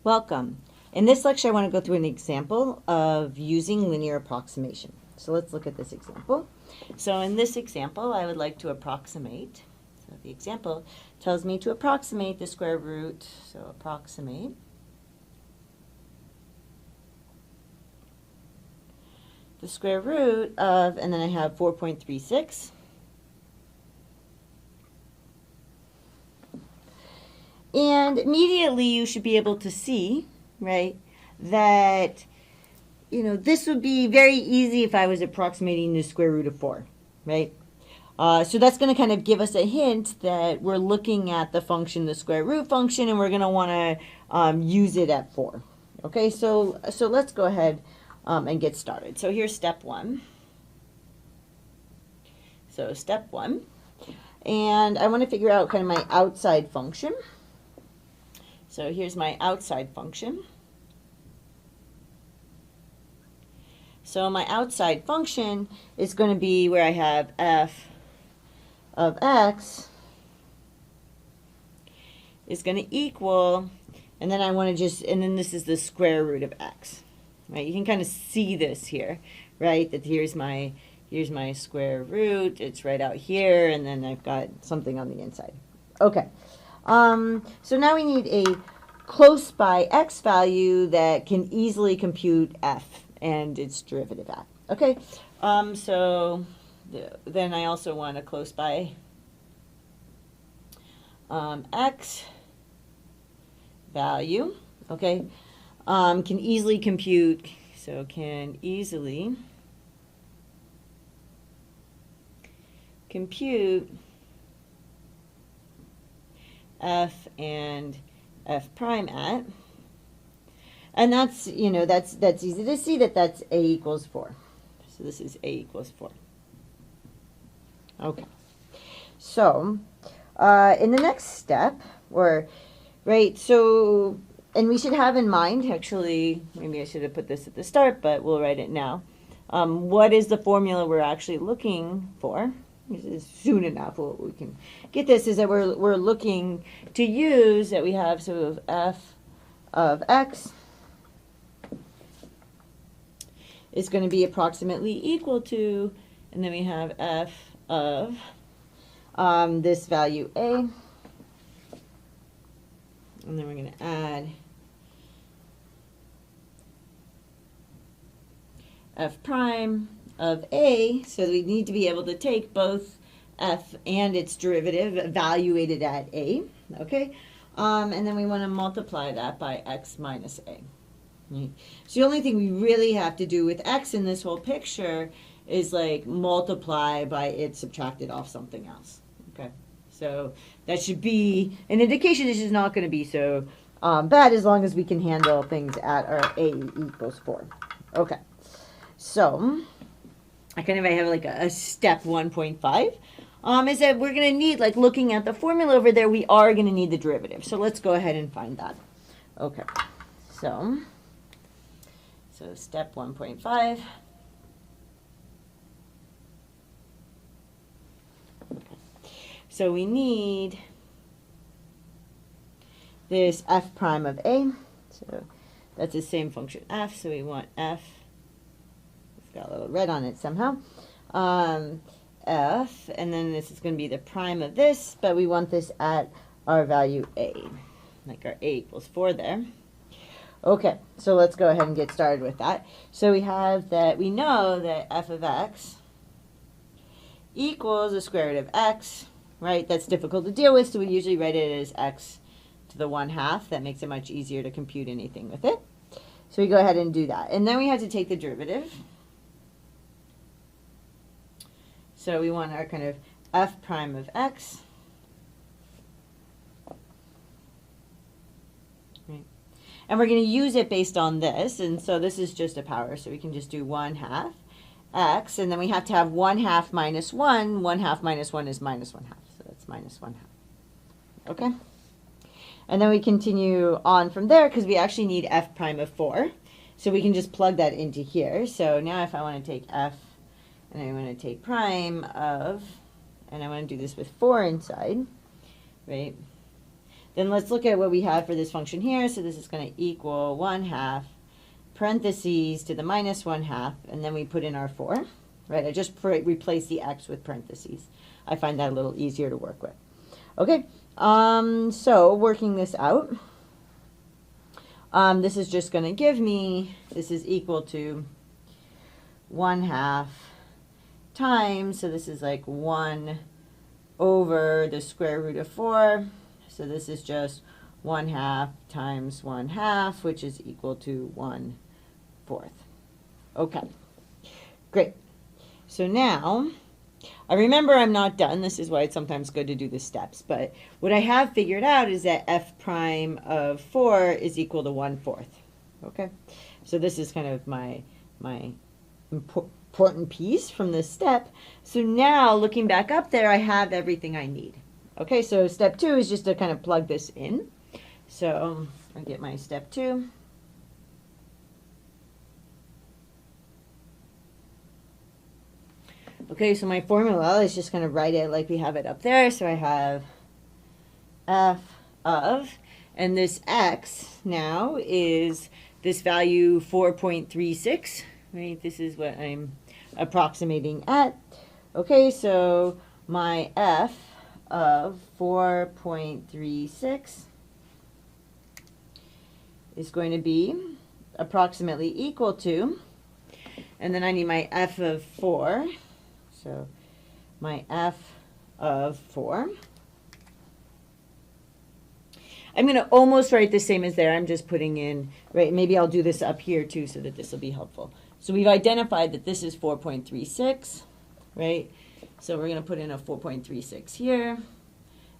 Welcome. In this lecture, I want to go through an example of using linear approximation. So let's look at this example. So in this example, I would like to approximate. So the example tells me to approximate the square root. So approximate the square root of, and then I have 4.36. And immediately you should be able to see, right, that, this would be very easy if I was approximating the square root of 4, right? So that's going to kind of give us a hint that we're looking at the function, the square root function, and we're going to want to use it at 4. Okay, so let's go ahead and get started. So here's step 1. So step 1. And I want to figure out kind of my outside function. So here's my outside function. So my outside function is going to be where I have f of x is going to equal, and then I want to just, and then this is the square root of x, right? You can kind of see this here, right? That here's my square root. It's right out here, and then I've got something on the inside. Okay. So now we need a close by x value that can easily compute f and its derivative at. Okay, then I also want a close by x value, okay, can easily compute, so can easily compute f and f prime at, and that's, that's easy to see that that's a equals 4. So this is a equals 4. Okay. So in the next step, so, and we should have in mind, actually, maybe I should have put this at the start, but we'll write it now. What is the formula we're actually looking for? This is soon enough we can get this, is that we're looking to use that we have sort of f of x is going to be approximately equal to, and then we have f of this value a, and then we're going to add f prime of a, so we need to be able to take both f and its derivative evaluated at a, okay? And then we want to multiply that by x minus a. Right? So the only thing we really have to do with x in this whole picture is like multiply by it subtracted off something else, okay? So that should be an indication this is not going to be so bad as long as we can handle things at our a equals 4. Okay, so I have like a step 1.5, is that we're going to need, like looking at the formula over there, we are going to need the derivative. So let's go ahead and find that. Okay, so step 1.5. Okay. So we need this f prime of a. So that's the same function f, so we want f. Got a little red on it somehow. F, and then this is going to be the prime of this, but we want this at our value a, like our a equals 4 there. Okay, so let's go ahead and get started with that. So we have that, we know that f of x equals the square root of x, right? That's difficult to deal with, so we usually write it as x to the 1/2. That makes it much easier to compute anything with it. So we go ahead and do that. And then we have to take the derivative. So we want our kind of f prime of x, right? And we're going to use it based on this, and so this is just a power, so we can just do 1/2 x, and then we have to have 1/2 minus 1. 1/2 minus 1 is minus 1/2, so that's minus 1/2. Okay? And then we continue on from there because we actually need f prime of 4, so we can just plug that into here. So now if I want to take f, and I want to take prime of, and I want to do this with 4 inside, right? then let's look at what we have for this function here. So this is going to equal 1/2 parentheses to the minus 1/2, and then we put in our 4, right? I just replace the x with parentheses. I find that a little easier to work with. Okay, so working this out, this is just going to give me, this is equal to 1/2 times, so this is like 1 over the square root of 4. So this is just 1/2 times 1/2, which is equal to 1/4. Okay, great. So now, I remember I'm not done. This is why it's sometimes good to do the steps. But what I have figured out is that f prime of 4 is equal to 1/4. Okay, so this is kind of my important piece from this step. So now, looking back up there, I have everything I need. Okay, so step 2 is just to kind of plug this in. So I get my step 2. Okay, so my formula is just going to write it like we have it up there. So I have f of, and this x now is this value 4.36, right? This is what I'm approximating at. Okay, so my f of 4.36 is going to be approximately equal to, and then I need my f of 4. So my f of 4. I'm going to almost write the same as there. I'm just putting in, right, maybe I'll do this up here too so that this will be helpful. So we've identified that this is 4.36, right? So we're going to put in a 4.36 here.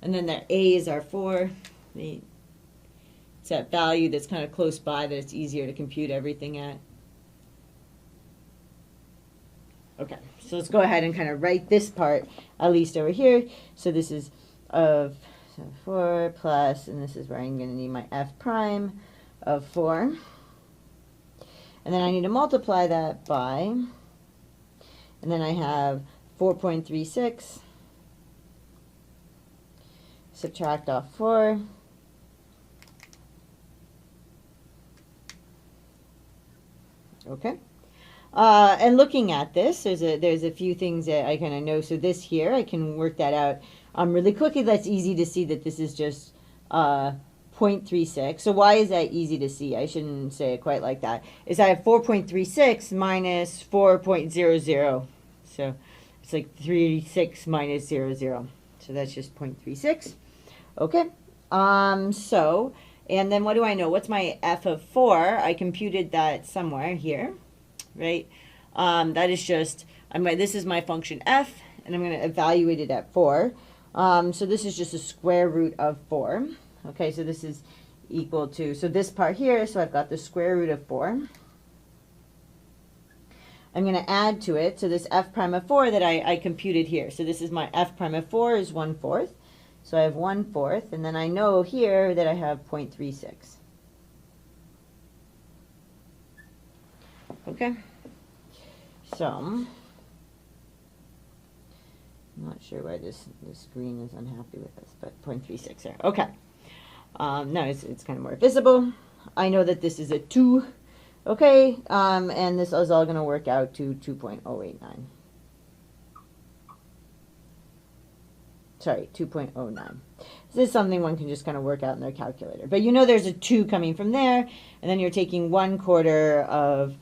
And then that a is our 4. It's that value that's kind of close by that it's easier to compute everything at. Okay, so let's go ahead and kind of write this part, at least over here. So this is of 4 plus, and this is where I'm going to need my f prime of 4. And then I need to multiply that by, and then I have 4.36, subtract off 4. Okay. And looking at this, there's a few things that I kind of know. So this here, I can work that out really quickly. That's easy to see that this is just 0.36. So why is that easy to see? I shouldn't say it quite like that. Is I have 4.36 minus 4.00. So it's like 36 minus 00. So that's just 0.36. Okay. So, and then what do I know? What's my f of 4? I computed that somewhere here. Right? That is just, this is my function f, and I'm going to evaluate it at 4. So this is just a square root of 4. Okay, so this is equal to, so this part here, so I've got the square root of 4. I'm going to add to it, so this f prime of 4 that I computed here. So this is my f prime of 4 is 1/4. So I have 1/4, and then I know here that I have 0.36. Okay, so I'm not sure why this screen is unhappy with us, but 0.36 there. Okay, now it's kind of more visible. I know that this is a 2, okay, and this is all going to work out to 2.089. Sorry, 2.09. This is something one can just kind of work out in their calculator. But you know there's a 2 coming from there, and then you're taking 1/4 of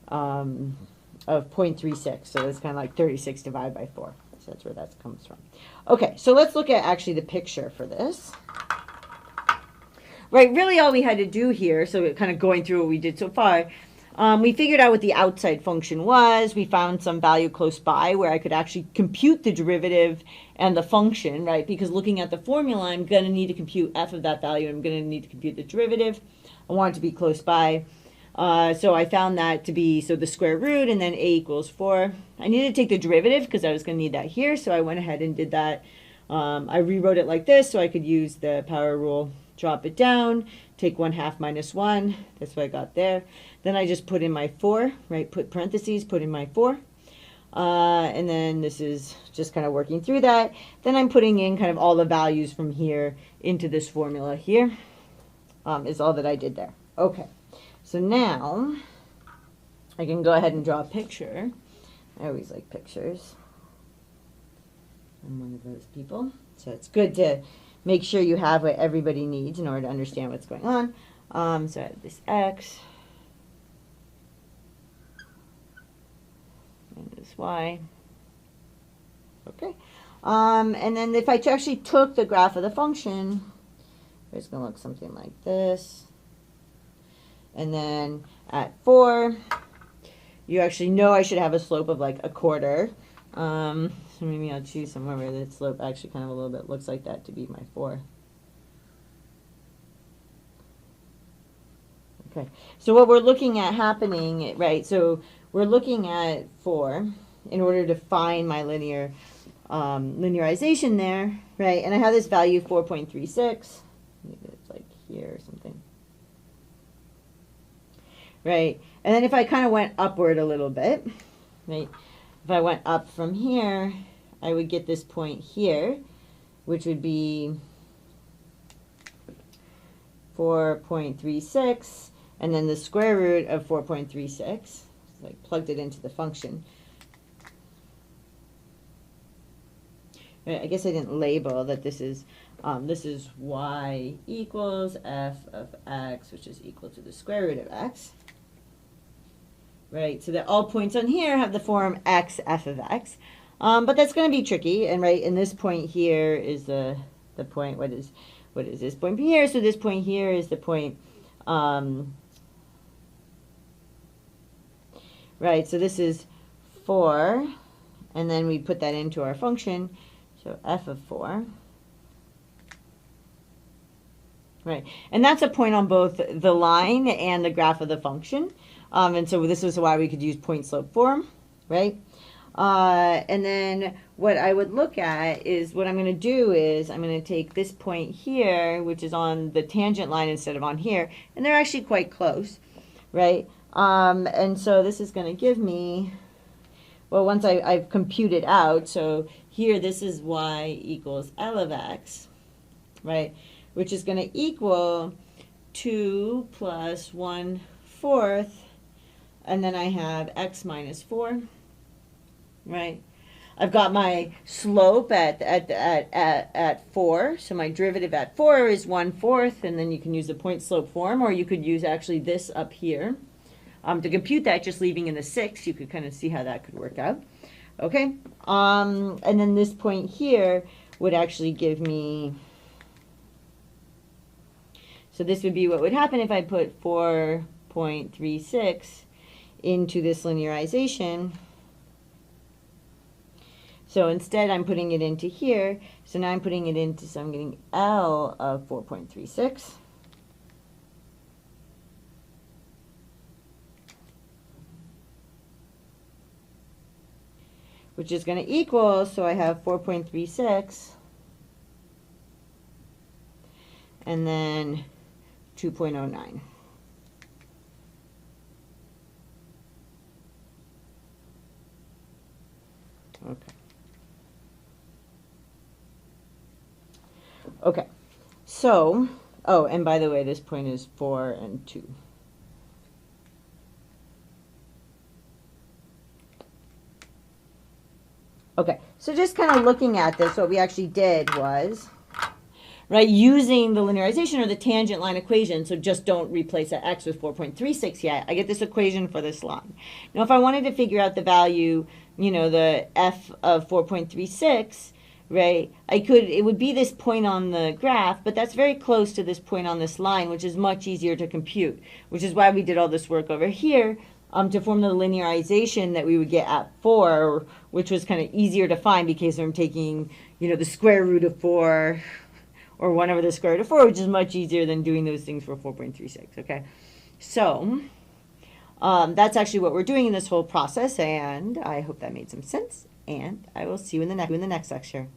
0.36, so it's kind of like 36 divided by 4. So that's where that comes from. Okay, so let's look at actually the picture for this. Right, really all we had to do here, so kind of going through what we did so far, we figured out what the outside function was. We found some value close by where I could actually compute the derivative and the function, right? Because looking at the formula, I'm going to need to compute f of that value. I'm going to need to compute the derivative. I want it to be close by. So I found that to be, so the square root and then a equals 4. I needed to take the derivative because I was going to need that here, so I went ahead and did that. I rewrote it like this so I could use the power rule, drop it down, take 1/2 minus 1. That's what I got there. Then I just put in my 4, right? Put parentheses, put in my 4. And then this is just kind of working through that. Then I'm putting in kind of all the values from here into this formula here, is all that I did there. Okay, so now I can go ahead and draw a picture. I always like pictures. I'm one of those people. So it's good to make sure you have what everybody needs in order to understand what's going on. So I have this x and this y. Okay. And then if I actually took the graph of the function, it's going to look something like this. And then at 4, you actually know I should have a slope of like 1/4. So maybe I'll choose somewhere where the slope actually kind of a little bit looks like that to be my 4. Okay, so what we're looking at happening, right, so we're looking at 4 in order to find my linearization there, right, and I have this value 4.36, maybe it's like here or something, right, and then if I kind of went upward a little bit, right, if I went up from here, I would get this point here, which would be 4.36, and then the square root of 4.36. So I plugged it into the function. I guess I didn't label that this is y equals f of x, which is equal to the square root of x. Right, so that all points on here have the form x f of x. But that's going to be tricky, and right, and this point here is the point. What is this point here? So this point here is the point. Right, so this is 4, and then we put that into our function. So f of 4. Right, and that's a point on both the line and the graph of the function. And so this is why we could use point slope form, right? And then what I would look at is what I'm going to do is I'm going to take this point here, which is on the tangent line instead of on here, and they're actually quite close, right? And so this is going to give me, well, once I've computed out, so here this is y equals L of x, right? Which is going to equal 2 plus 1/4, and then I have x minus 4, right? I've got my slope at 4, so my derivative at 4 is 1/4, and then you can use the point slope form, or you could use actually this up here. To compute that, just leaving in the 6, you could kind of see how that could work out. Okay, and then this point here would actually give me, so this would be what would happen if I put 4.36 into this linearization. So instead I'm putting it into here, so now I'm putting it into, so I'm getting L of 4.36. Which is going to equal, so I have 4.36 and then 2.09. Okay. Okay. So, oh, and by the way, this point is 4 and 2. Okay, so just kind of looking at this, what we actually did was, right, using the linearization or the tangent line equation, so just don't replace that x with 4.36 yet. I get this equation for this line. Now, if I wanted to figure out the value, you know, the f of 4.36, right, it would be this point on the graph, but that's very close to this point on this line, which is much easier to compute, which is why we did all this work over here. To form the linearization that we would get at 4, which was kind of easier to find because I'm taking, you know, the square root of 4 or 1 over the square root of 4, which is much easier than doing those things for 4.36, okay? So that's actually what we're doing in this whole process, and I hope that made some sense, and I will see you in the next lecture.